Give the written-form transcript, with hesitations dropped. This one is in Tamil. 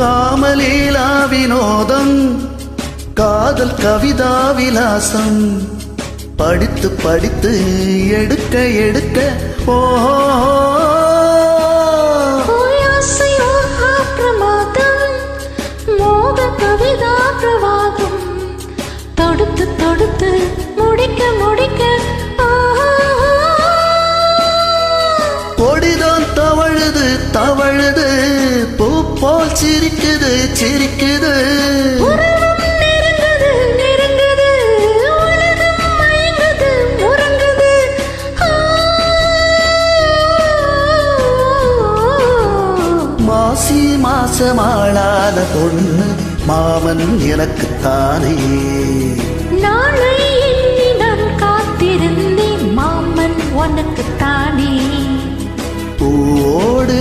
காமலீலா வினோதம் காதல் கவிதா விலாசம் படித்து படித்து எடுக்க எடுக்க ஓஹோ பிரமாதம் மோக கவிதா பிரவாகம் தொடுத்து தொடுத்து முடிக்க முடிக்க கொடிதான் தவழுது தவழுது பூ போல் சிரிக்குது சிரிக்குது மாசி மாசமாளாத பொண்ணு மாமன் எனக்குத்தானே நாளை எண்ணி நான் காத்திருந்தேன் மாமன் உனக்குத்தானே பூவோடு